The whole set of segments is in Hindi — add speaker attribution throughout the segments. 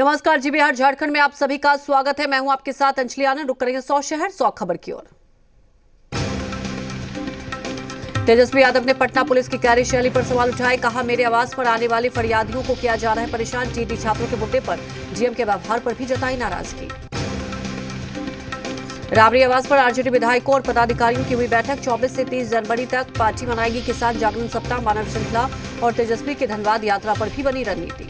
Speaker 1: नमस्कार जी बिहार झारखंड में आप सभी का स्वागत है। मैं हूं आपके साथ अंजलि आनंद। रुक करेंगे 100 शहर 100 खबर की ओर। तेजस्वी यादव ने पटना पुलिस की कार्यशैली पर सवाल उठाए। कहा, मेरे आवास पर आने वाले फरियादियों को किया जा रहा है परेशान। टीटी छात्रों के मुद्दे पर जीएम के व्यवहार पर भी जताई नाराजगी। राबड़ी आवास पर आरजेडी विधायकों और पदाधिकारियों की हुई बैठक। 24 से 30 जनवरी तक पार्टी मनाएगी किसान जागरण सप्ताह। मानव श्रृंखला और तेजस्वी की धनबाद यात्रा पर भी बनी रणनीति।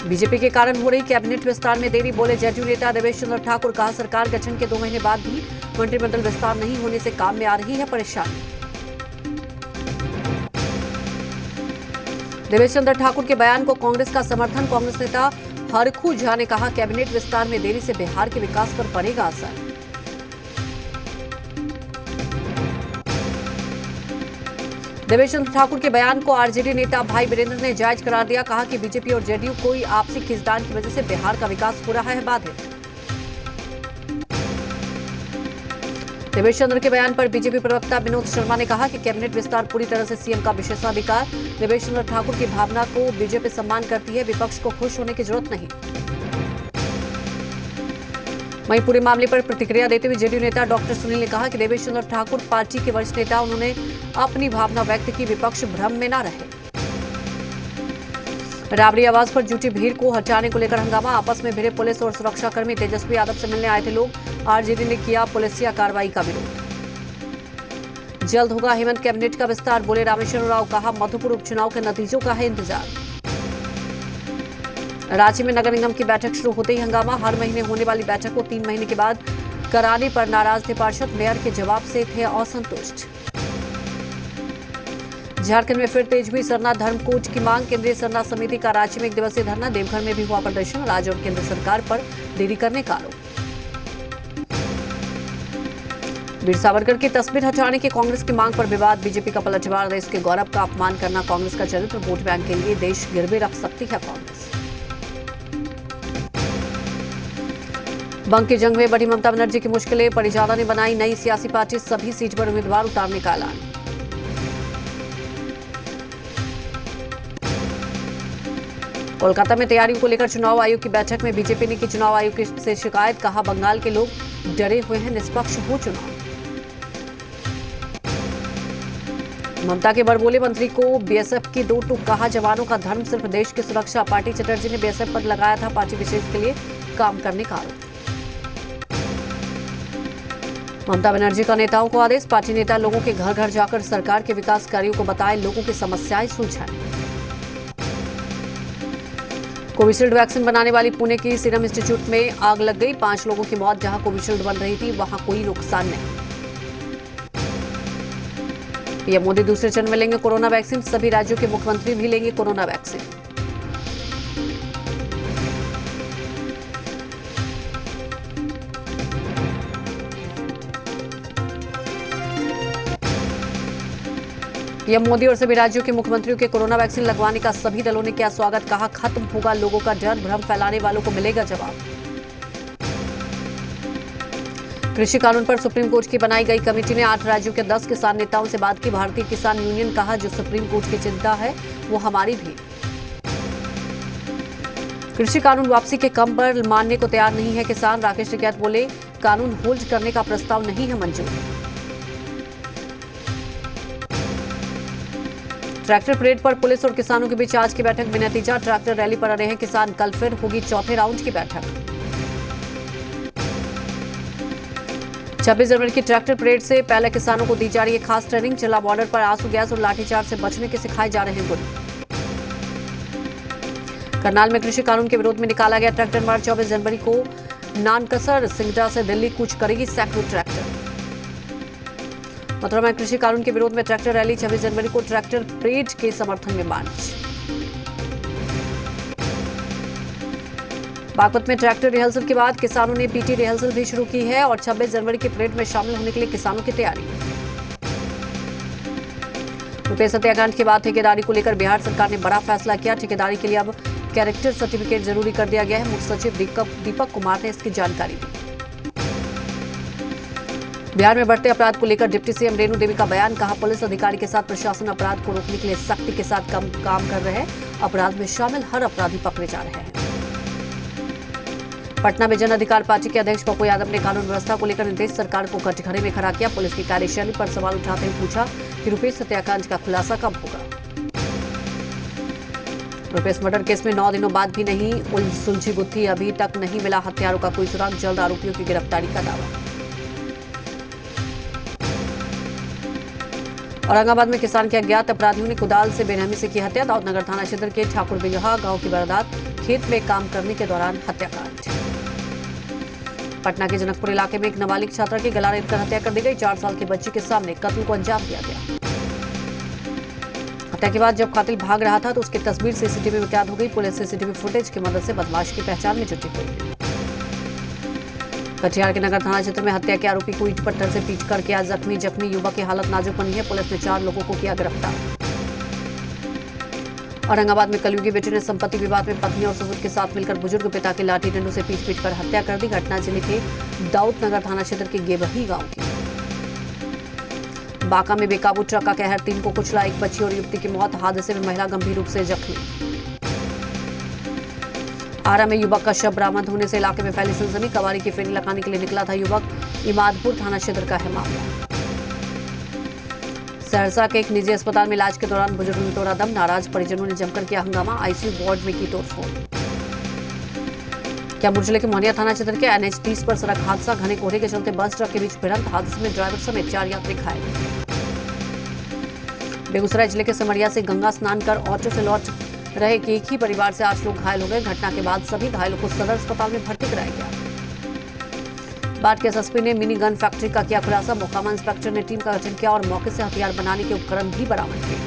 Speaker 1: बीजेपी के कारण हो रही कैबिनेट विस्तार में देरी, बोले जेडीयू नेता देवेश चंद्र ठाकुर। कहा, सरकार गठन के 2 महीने बाद भी मंत्रिमंडल विस्तार नहीं होने से काम में आ रही है परेशानी। देवेश चंद्र ठाकुर के बयान को कांग्रेस का समर्थन। कांग्रेस नेता हरखू झा ने कहा, कैबिनेट विस्तार में देरी से बिहार के विकास पर पड़ेगा असर। देवेश चंद्र ठाकुर के बयान को आरजेडी नेता भाई वीरेंद्र ने जायज करार दिया। कहा कि बीजेपी और जेडीयू कोई आपसी खींचतान की वजह से बिहार का विकास हो रहा है बाधित। देवेश चंद्र के बयान पर बीजेपी प्रवक्ता विनोद शर्मा ने कहा कि कैबिनेट विस्तार पूरी तरह से सीएम का विशेषाधिकार। देवेश चंद्र ठाकुर की भावना को बीजेपी सम्मान करती है, विपक्ष को खुश होने की जरूरत नहीं। वहीं पूरे मामले पर प्रतिक्रिया देते हुए जेडीयू नेता डॉक्टर सुनील ने कहा कि देवेश चंद्र ठाकुर पार्टी के वरिष्ठ नेता, उन्होंने अपनी भावना व्यक्त की, विपक्ष भ्रम में न रहे। राबड़ी आवास पर जुटी भीड़ को हटाने को लेकर हंगामा। आपस में भिड़े पुलिस और सुरक्षाकर्मी। तेजस्वी यादव से मिलने आए थे लोग। आरजेडी ने किया पुलिसिया कार्रवाई का विरोध। जल्द होगा हेमंत कैबिनेट का विस्तार, बोले रामेश्वर राव। कहा, मधुपुर उपचुनाव के नतीजों का है इंतजार। रांची में नगर निगम की बैठक शुरू होते ही हंगामा। हर महीने होने वाली बैठक को 3 महीने के बाद कराने पर नाराज थे पार्षद। मेयर के जवाब से थे असंतुष्ट। झारखंड में फिर तेज हुई सरना धर्मकोड की मांग। केंद्रीय सरना समिति का रांची में 1 दिवसीय धरना। देवघर में भी हुआ प्रदर्शन। राज्य और केंद्र सरकार पर देरी करने का आरोप। वीर सावरकर की तस्वीर हटाने की कांग्रेस की मांग पर विवाद। बीजेपी का पलटवार। देश के गौरव का अपमान करना कांग्रेस का चरित्र। वोट बैंक के लिए देश गिरवे रख सकती है कांग्रेस। बंक की जंग में बढ़ी ममता बनर्जी की मुश्किलें। परिजादा ने बनाई नई सियासी पार्टी। सभी सीट पर उम्मीदवार उतारने का ऐलान। कोलकाता में तैयारियों को लेकर चुनाव आयोग की बैठक में बीजेपी ने की चुनाव आयोग से शिकायत। कहा, बंगाल के लोग डरे हुए हैं, निष्पक्ष हो चुनाव। ममता के बड़बोले मंत्री को बीएसएफ की 2 टूक। कहा, जवानों का धर्म सिर्फ देश की सुरक्षा। पार्टी चटर्जी ने बीएसएफ पर लगाया था पार्टी विशेष के लिए काम करने का आरोप। ममता बनर्जी का नेताओं को आदेश। पार्टी नेता लोगों के घर घर जाकर सरकार के विकास कार्यों को बताएं, लोगों की समस्याएं सुलझाएं। कोविशील्ड वैक्सीन बनाने वाली पुणे की सीरम इंस्टीट्यूट में आग लग गई। 5 लोगों की मौत। जहां कोविशील्ड बन रही थी वहां कोई नुकसान नहीं। पीएम मोदी दूसरे चरण में लेंगे कोरोना वैक्सीन। सभी राज्यों के मुख्यमंत्री भी लेंगे कोरोना वैक्सीन। पीएम मोदी और सभी राज्यों के मुख्यमंत्रियों के कोरोना वैक्सीन लगवाने का सभी दलों ने किया स्वागत। कहा, खत्म होगा लोगों का डर, भ्रम फैलाने वालों को मिलेगा जवाब। कृषि कानून पर सुप्रीम कोर्ट की बनाई गई कमेटी ने 8 राज्यों के 10 किसान नेताओं से बात की। भारतीय किसान यूनियन कहा, जो सुप्रीम कोर्ट की चिंता है वो हमारी भी। कृषि कानून वापसी के कम पर मानने को तैयार नहीं है किसान। राकेश टिकैत बोले, कानून होल्ड करने का प्रस्ताव नहीं है मंजूर। ट्रैक्टर परेड पर पुलिस और किसानों के बीच आज की बैठक बेनतीजा। ट्रैक्टर रैली पर आ रहे हैं किसान। कल फिर होगी चौथे राउंड की बैठक। 26 जनवरी की ट्रैक्टर परेड से पहले किसानों को दी जा रही है खास ट्रेनिंग। जिला बॉर्डर पर आंसू गैस और लाठीचार्ज से बचने के सिखाए जा रहे हैं गुण। करनाल में कृषि कानून के विरोध में निकाला गया ट्रैक्टर मार्च। 24 जनवरी को नानकसर सिंगटा से दिल्ली कूच करेगी सैकड़ों ट्रैक्टर। मथुरा में कृषि कानून के विरोध में ट्रैक्टर रैली। 26 जनवरी को ट्रैक्टर परेड के समर्थन में मार्च। बागपत में ट्रैक्टर रिहर्सल के बाद किसानों ने पीटी रिहर्सल भी शुरू की है और 26 जनवरी की परेड में शामिल होने के लिए किसानों की तैयारी। रुपेश हत्याकांड के बाद ठेकेदारी को लेकर बिहार सरकार ने बड़ा फैसला किया। ठेकेदारी के लिए अब कैरेक्टर सर्टिफिकेट जरूरी कर दिया गया है। मुख्य सचिव दीपक कुमार ने इसकी जानकारी दी। बिहार में बढ़ते अपराध को लेकर डिप्टी सीएम रेणु देवी का बयान। कहा, पुलिस अधिकारी के साथ प्रशासन अपराध को रोकने के लिए सख्ती के साथ काम कर रहे हैं। अपराध में शामिल हर अपराधी पकड़े जा रहे हैं। पटना में जन अधिकार पार्टी के अध्यक्ष पप्पू यादव ने कानून व्यवस्था को लेकर नीतीश सरकार को कटघरे में खड़ा किया। पुलिस की कार्यशैली पर सवाल उठाते हुए पूछा कि रुपेश हत्याकांड का खुलासा कब होगा। रुपेश मर्डर केस में 9 दिनों बाद भी नहीं सुलझी गुत्थी, अभी तक नहीं मिला हत्यारों का कोई सुराग, जल्द आरोपियों की गिरफ्तारी का दावा। औरंगाबाद में किसान के अज्ञात अपराधियों ने कुदाल से बेरहमी से की हत्या। दाऊदनगर थाना क्षेत्र के ठाकुर बिगहा गांव की वारदात, खेत में काम करने के दौरान हत्याकांड। पटना के जनकपुर इलाके में एक नाबालिग छात्रा की गला रेतकर हत्या कर दी गई। 4 साल की बच्ची के सामने कत्ल को अंजाम दिया गया। हत्या के बाद जब कातिल भाग रहा था तो उसकी तस्वीर सीसीटीवी में कैद हो गई। पुलिस सीसीटीवी फुटेज की मदद से बदमाश की पहचान में जुटी हुई। कटिहार के नगर थाना क्षेत्र में हत्या के आरोपी को ईंट पत्थर से पीट कर किया जख्मी युवक की हालत नाजुक बनी है। पुलिस ने 4 लोगों को किया गिरफ्तार। औरंगाबाद में कलयुगी बेटे ने संपत्ति विवाद में पत्नी और ससुर के साथ मिलकर बुजुर्ग पिता की लाठी डंडों से पीट कर हत्या कर दी। घटना जिले के दाऊदनगर थाना क्षेत्र के गेबही गांव की। बांका में बेकाबू ट्रक का कहर, 3 को कुचला, 1 बच्ची और युवती की मौत। हादसे में महिला गंभीर रूप से जख्मी। आरा में युवक का शव बरामद होने से इलाके में फैली सनसनी। कवारी की फेरी लगाने के लिए निकला था युवक। इमादपुर थाना क्षेत्र का है मामला। सहरसा के एक निजी अस्पताल में इलाज के दौरान बुजुर्ग ने तोड़ा दम, नाराज परिजनों ने जमकर किया हंगामा। आईसीयू वार्ड में की तोड़फोड़। कैमूर जिले के मोहनिया थाना क्षेत्र के NH 30 पर सड़क हादसा, घने कोहरे के चलते बस ट्रक के बीच भिड़ंत, हादसे में ड्राइवर समेत 4 यात्री घायल। बेगूसराय जिले के समरिया से गंगा स्नान कर ऑटो से लौट रहे एक ही परिवार से 8 लोग घायल हो गए। घटना के बाद सभी घायलों को सदर अस्पताल में भर्ती कराया गया। बाट के एसएसपी ने मिनी गन फैक्ट्री का किया खुलासा। मोकामा इंस्पेक्टर ने टीम का गठन किया और मौके से हथियार बनाने के उपकरण भी बरामद किए।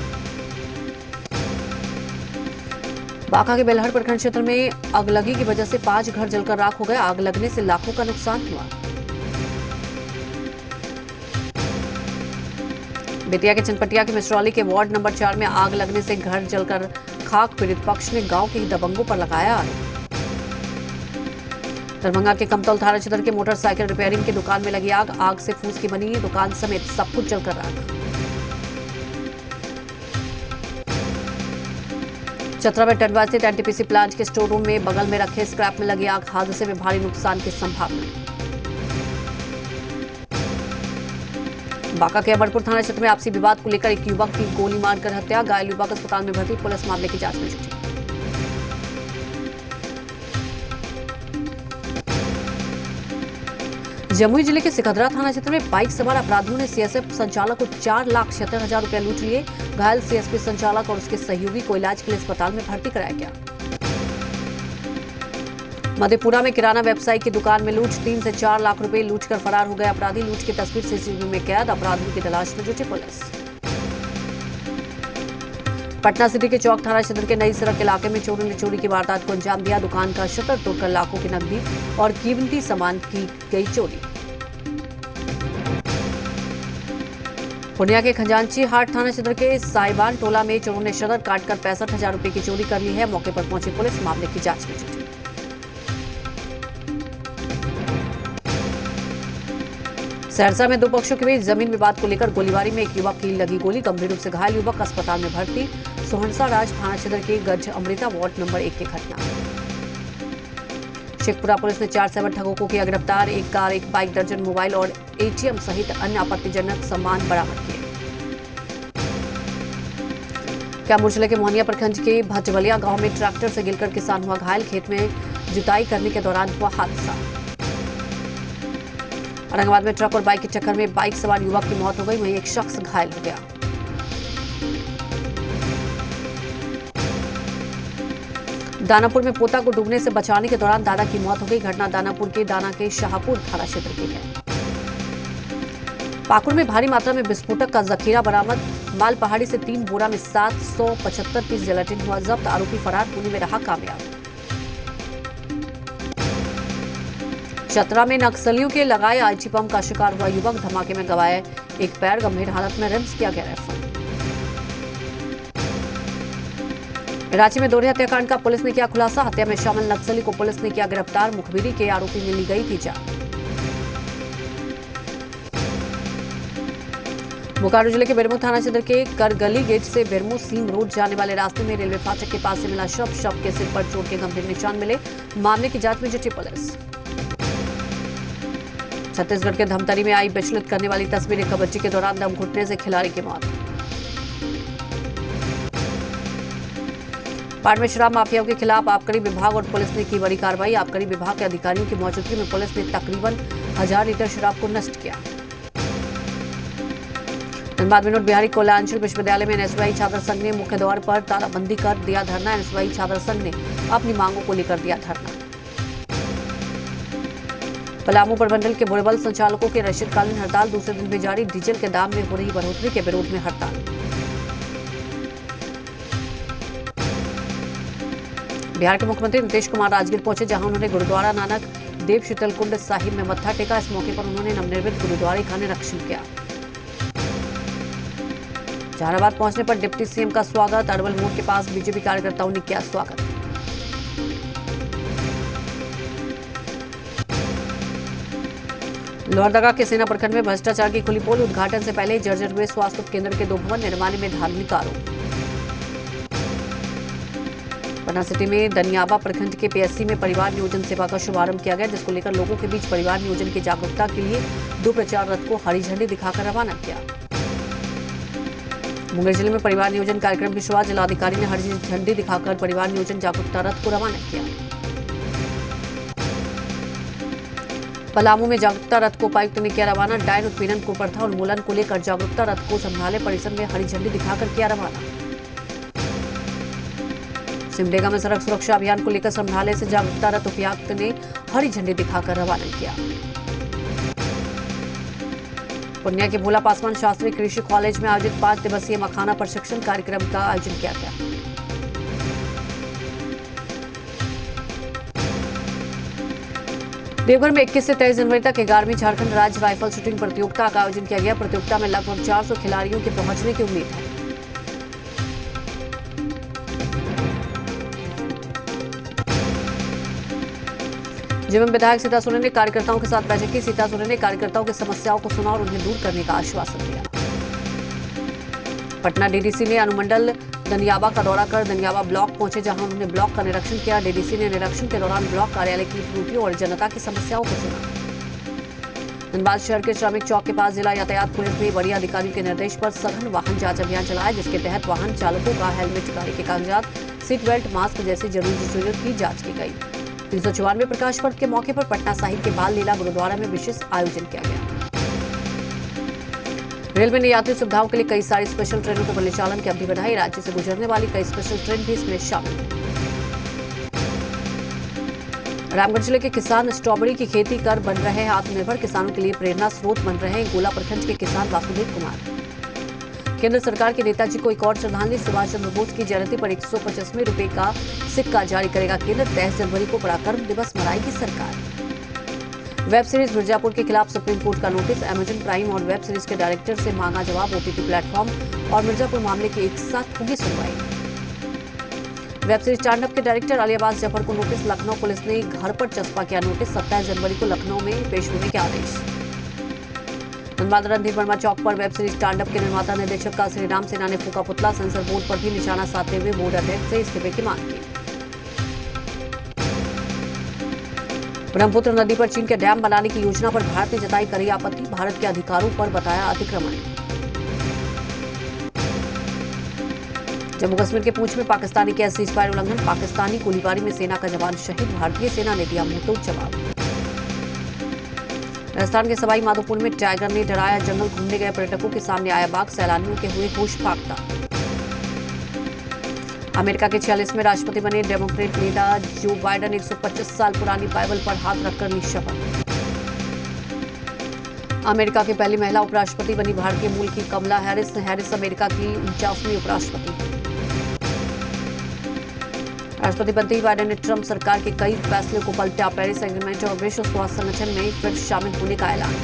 Speaker 1: बांका के बेलहर प्रखंड क्षेत्र में अगलगी की वजह से 5 घर जलकर राख हो गए। आग लगने से लाखों का नुकसान हुआ। बेतिया के चनपटिया के मिश्रौली के वार्ड नंबर 4 में आग लगने से घर जलकर खाक। पीड़ित पक्ष ने गांव के ही दबंगों पर लगाया आरोप। दरभंगा के कमतौल थाना क्षेत्र के मोटरसाइकिल रिपेयरिंग की दुकान में लगी आग। आग से फूस की बनी दुकान समेत सब कुछ जलकर राख। चतरा में टंडवा स्थित एनटीपीसी प्लांट के स्टोर रूम में बगल में रखे स्क्रैप में लगी आग। हादसे में भारी नुकसान की संभावना। बांका के अमरपुर थाना क्षेत्र में आपसी विवाद को लेकर एक युवक की गोली मारकर हत्या। घायल युवक अस्पताल में भर्ती। पुलिस मामले की जांच में जुटी। जमुई जिले के सिकंदरा थाना क्षेत्र में बाइक सवार अपराधियों ने सीएसएफ संचालक को 4,76,000 रुपए लूट लिए। घायल सीएसपी संचालक और उसके सहयोगी को इलाज के लिए अस्पताल में भर्ती कराया गया। मधेपुरा में किराना व्यवसायी की दुकान में लूट, 3 से 4 लाख रुपए लूट कर फरार हो गए अपराधी। लूट की तस्वीर सीसीटीवी में कैद। अपराधियों की तलाश में जुटी पुलिस। पटना सिटी के चौक थाना क्षेत्र के नई सड़क इलाके में चोरों ने चोरी की वारदात को अंजाम दिया। दुकान का शटर तोड़कर लाखों की नकदी और कीमती सामान की गई चोरी। पूर्णिया के खजांची हाट थाना क्षेत्र के साइबान टोला में चोरों ने शटर काटकर 65,000 रुपए की चोरी कर ली है। मौके पर पहुंची पुलिस मामले की जांच में जुटी। सहरसा में 2 पक्षों के बीच जमीन विवाद को लेकर गोलीबारी में एक युवक की लगी गोली। गंभीर रूप से घायल युवक अस्पताल में भर्ती। सोहनसा राज थाना क्षेत्र के गढ़ अमृता वार्ड नंबर 1 की घटना। शेखपुरा पुलिस ने 4 साइबर ठगों को किया गिरफ्तार। 1 कार, 1 बाइक, दर्जन मोबाइल और ATM सहित अन्य आपत्तिजनक सामान बरामद किए। कैमूर जिले के मोहनिया प्रखंड के भटवलिया गांव में ट्रैक्टर से गिरकर किसान हुआ घायल। खेत में जुताई करने के दौरान हुआ हादसा। औरंगाबाद में ट्रक और बाइक की टक्कर में बाइक सवार युवक की मौत हो गई, वहीं एक शख्स घायल हो गया। दानापुर में पोता को डूबने से बचाने के दौरान दादा की मौत हो गई। घटना दानापुर के दाना के शाहपुर थाना क्षेत्र की है। पाकुड़ में भारी मात्रा में विस्फोटक का जखीरा बरामद। माल पहाड़ी से 3 बोरा में 775 पीस जिलेटिन हुआ जब्त। आरोपी फरार होने में रहा कामयाब। चतरा में नक्सलियों के लगाए आईटी बम का शिकार हुआ युवक। धमाके में गंवाया एक पैर, गंभीर हालत में रिम्स किया गया रेफर। रांची में दोहरे हत्याकांड का पुलिस ने किया खुलासा। हत्या में शामिल नक्सली को पुलिस ने किया गिरफ्तार। मुखबिरी के आरोपी में ली गई थी जान। बोकारो जिले के बेरमो थाना क्षेत्र के करगली गेट से बेरमो सीम रोड जाने वाले रास्ते में रेलवे फाटक के पास से मिला शव के सिर पर चोट के गंभीर निशान मिले। मामले की जांच में जुटी पुलिस। छत्तीसगढ़ के धमतरी में आई विचलित करने वाली तस्वीरें। कबड्डी के दौरान दम घुटने से खिलाड़ी की मौत। पाट में शराब माफियाओं के खिलाफ आबकारी विभाग और पुलिस ने की बड़ी कार्रवाई। आबकारी विभाग के अधिकारियों की मौजूदगी में पुलिस ने तकरीबन 1000 लीटर शराब को नष्ट किया। धनबाद विनोद बिहारी कल्याणांचल विश्वविद्यालय में एनएसयूआई छात्र संघ ने मुख्य द्वार पर तालाबंदी कर दिया धरना। एनएसयूआई छात्र संघ ने अपनी मांगों को लेकर दिया धरना। पलामू प्रमंडल के बुरेबल संचालकों के अनिश्चितकालीन हड़ताल दूसरे दिन भी जारी। डीजल के दाम में हो रही बढ़ोतरी के विरोध में हड़ताल। बिहार के मुख्यमंत्री नीतीश कुमार राजगीर पहुंचे, जहां उन्होंने गुरुद्वारा नानक देव शीतल कुंड साहिब में मत्था टेका। इस मौके पर उन्होंने नवनिर्मित गुरुद्वारे का निरीक्षण किया। जहानाबाद पहुंचने पर डिप्टी सीएम का स्वागत। अरवल मोड़ के पास बीजेपी कार्यकर्ताओं ने किया स्वागत। लोहरदगा के सेना प्रखंड में भ्रष्टाचार की खुली पोल। उद्घाटन से पहले जर्जर हुए स्वास्थ्य केंद्र के 2 भवन निर्माण में धार्मिक आरोप। पटना सिटी में दनियाबा प्रखंड के पीएससी में परिवार नियोजन सेवा का शुभारंभ किया गया, जिसको लेकर लोगों के बीच परिवार नियोजन की जागरूकता के लिए 2 प्रचार रथ को हरी झंडी दिखाकर रवाना किया। मुंगेर जिले में परिवार नियोजन कार्यक्रम की शुरुआत। जिलाधिकारी ने हरी झंडी दिखाकर परिवार नियोजन जागरूकता रथ को रवाना किया। पलामू में जागरूकता रथ को उपायुक्त ने किया रवाना। डायन उत्पीड़न कुप्रथा उन्मूलन को लेकर जागरूकता रथ को संभाले परिसर में हरी झंडी दिखाकर किया रवाना। सिमडेगा में सड़क सुरक्षा अभियान को लेकर संभाले से जागरूकता रथ उपायुक्त ने हरी झंडी दिखाकर रवाना किया। पूर्णिया के भोला पासवान शास्त्री कृषि कॉलेज में आयोजित 5 दिवसीय मखाना प्रशिक्षण कार्यक्रम का आयोजन किया गया। देवघर में 21 से 23 जनवरी तक 11वीं झारखंड राज्य राइफल शूटिंग प्रतियोगिता का आयोजन किया गया। प्रतियोगिता में लगभग 400 खिलाड़ियों के पहुंचने की उम्मीद है। जेएमएम विधायक सीता सोरेन ने कार्यकर्ताओं के साथ बैठक की। सीता सोरेन ने कार्यकर्ताओं की समस्याओं को सुना और उन्हें दूर करने का आश्वासन दिया। पटना डीडीसी ने अनुमंडल दनियाबा का दौरा कर दनियाबा ब्लॉक पहुंचे, जहां उन्होंने ब्लॉक का निरीक्षण किया। डीडीसी ने निरीक्षण के दौरान ब्लॉक कार्यालय की त्रुटियों और जनता की समस्याओं को सुना। धनबाद शहर के श्रमिक चौक के पास जिला यातायात पुलिस ने वरीय अधिकारियों के निर्देश पर सघन वाहन जांच अभियान चलाया, जिसके तहत वाहन चालकों का हेलमेट, गाड़ी के कागजात, सीट बेल्ट, मास्क जैसी जरूरी चीजों की जांच की गई। 394 प्रकाश पर्व के मौके पर पटना साहिब के बाल लीला गुरुद्वारा में विशेष आयोजन किया गया। रेलवे ने यात्री सुविधाओं के लिए कई सारी स्पेशल ट्रेनों के परिचालन की अवधि बढ़ाई। राज्य से गुजरने वाली कई स्पेशल ट्रेन भी इसमें शामिल है। रामगढ़ जिले के किसान स्ट्रॉबेरी की खेती कर बन रहे हैं आत्मनिर्भर। किसानों के लिए प्रेरणा स्रोत बन रहे हैं गोला प्रखंड के किसान वासुदेव कुमार। केंद्र सरकार के नेताजी को एक और श्रद्धांजलि। सुभाष चंद्र बोस की जयंती पर 125वें रुपए का सिक्का जारी करेगा केंद्र। 23 जनवरी को पराक्रम दिवस मनाएगी सरकार। वेब सीरीज मिर्जापुर के खिलाफ सुप्रीम कोर्ट का नोटिस। अमेजन प्राइम और वेब सीरीज के डायरेक्टर से मांगा जवाब। ओटीटी प्लेटफॉर्म और मिर्जापुर मामले की एक साथ होगी सुनवाई। वेब सीरीज स्टैंडअप के डायरेक्टर अली अब्बास जफर को नोटिस। लखनऊ पुलिस ने घर पर चस्पा किया नोटिस। 27 जनवरी को लखनऊ में पेश होने के आदेश। धनबाद रणधीर वर्मा चौक पर वेब सीरीज स्टैंडअप के निर्माता निर्देशक का श्रीराम सेना ने फूका पुतला। सेंसर बोर्ड पर भी निशाना साधते हुए बोर्ड अध्यक्ष से इस्तीफे की मांग की। ब्रह्मपुत्र नदी पर चीन के डैम बनाने की योजना पर भारत ने जताई कड़ी आपत्ति। भारत के अधिकारों पर बताया अतिक्रमण। जम्मू कश्मीर के पूंछ में पाकिस्तानी के सीजफायर उल्लंघन। पाकिस्तानी गोलीबारी में सेना का जवान शहीद। भारतीय सेना ने दिया मुंहतोड़ जवाब। राजस्थान के सवाई माधोपुर में टाइगर ने डराया जंगल। घूमने गए पर्यटकों के सामने आया बाघ। सैलानियों के हुए होश फाख्ता। अमेरिका के 46वें राष्ट्रपति बने डेमोक्रेट नेता जो बाइडेन 125 साल पुरानी बाइबल पर हाथ रखकर ली शपथ। अमेरिका की पहली महिला उपराष्ट्रपति बनी भारतीय मूल की कमला हैरिस। हैरिस अमेरिका की 49वीं उपराष्ट्रपति। राष्ट्रपति बनते ही बाइडेन ने ट्रंप सरकार के कई फैसले को पलटा। पेरिस एग्रीमेंट और विश्व स्वास्थ्य संगठन में फिर शामिल होने का ऐलान।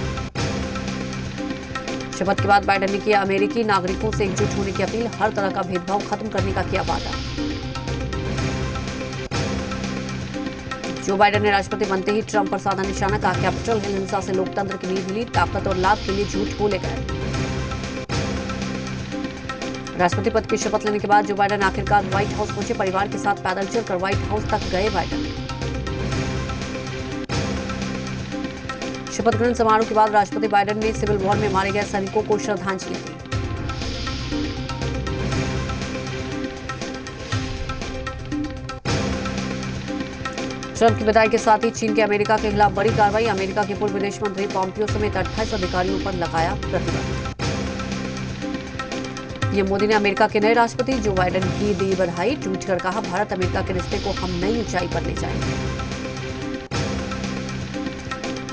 Speaker 1: शपथ के बाद बाइडेन ने किया अमेरिकी नागरिकों से एकजुट होने की अपील। हर तरह का भेदभाव खत्म करने का किया वादा। जो बाइडेन ने राष्ट्रपति बनते ही ट्रंप पर साधा निशाना। कहा कैपिटल हिल हिंसा से लोकतंत्र की नींव हिली। ताकत और लाभ के लिए झूठ बोले गए। राष्ट्रपति पद की शपथ लेने के बाद जो बाइडेन आखिरकार व्हाइट हाउस पहुंचे। परिवार के साथ पैदल चलकर व्हाइट हाउस तक गए बाइडेन। शपथ ग्रहण समारोह के बाद राष्ट्रपति बाइडेन ने सिविल वॉर में मारे गए सैनिकों को श्रद्धांजलि दी। ट्रंप की विदाई के साथ ही चीन के अमेरिका के खिलाफ बड़ी कार्रवाई। अमेरिका के पूर्व विदेश मंत्री पॉम्पियो समेत 28 अधिकारियों पर लगाया प्रतिबंध। पीएम मोदी ने अमेरिका के नए राष्ट्रपति जो बाइडेन की दी बधाई। ट्वीट कर कहा, भारत अमेरिका के रिश्ते को हम नई ऊंचाई पर ले जाएंगे।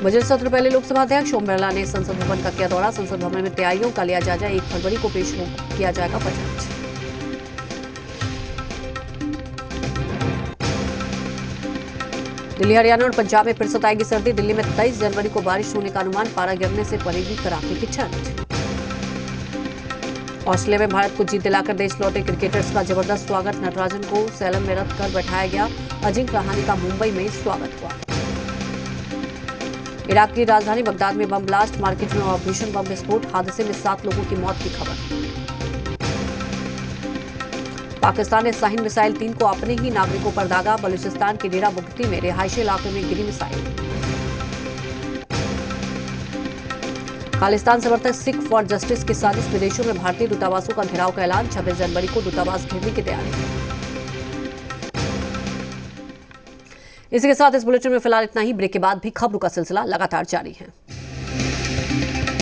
Speaker 1: बजट सत्र पहले लोकसभा अध्यक्ष ओम बिरला ने संसद भवन का किया दौरा। संसद भवन में तैयारियों का लिया जायजा। 1 फरवरी को पेश किया जाएगा बजट। दिल्ली, हरियाणा और पंजाब में फिर से आएगी सर्दी। दिल्ली में 23 जनवरी को बारिश होने का अनुमान। पारा गिरने से पड़ेगी कड़ाके की ठंड। ऑस्ट्रेलिया में भारत को जीत दिलाकर देश लौटे क्रिकेटर्स का जबरदस्त स्वागत। नटराजन को सैलम में रख कर बैठाया गया। अजिंक्य रहाणे का मुंबई में स्वागत हुआ। इराक की राजधानी बगदाद में बम ब्लास्ट। मार्केट में हुआ भीषण बम विस्फोट। हादसे में 7 लोगों की मौत की खबर। पाकिस्तान ने शाहीन मिसाइल 3 को अपने ही नागरिकों पर दागा। बलूचिस्तान के डेरा बुगटी में रिहायशी इलाके में गिरी मिसाइल। खालिस्तान समर्थक सिख फॉर जस्टिस की साजिश। विदेशों में भारतीय दूतावासों का घेराव का ऐलान। 26 जनवरी को दूतावास घेरने की तैयारी। इसी के साथ इस बुलेटिन में फिलहाल इतना ही। ब्रेक के बाद भी खबरों का सिलसिला लगातार जारी है।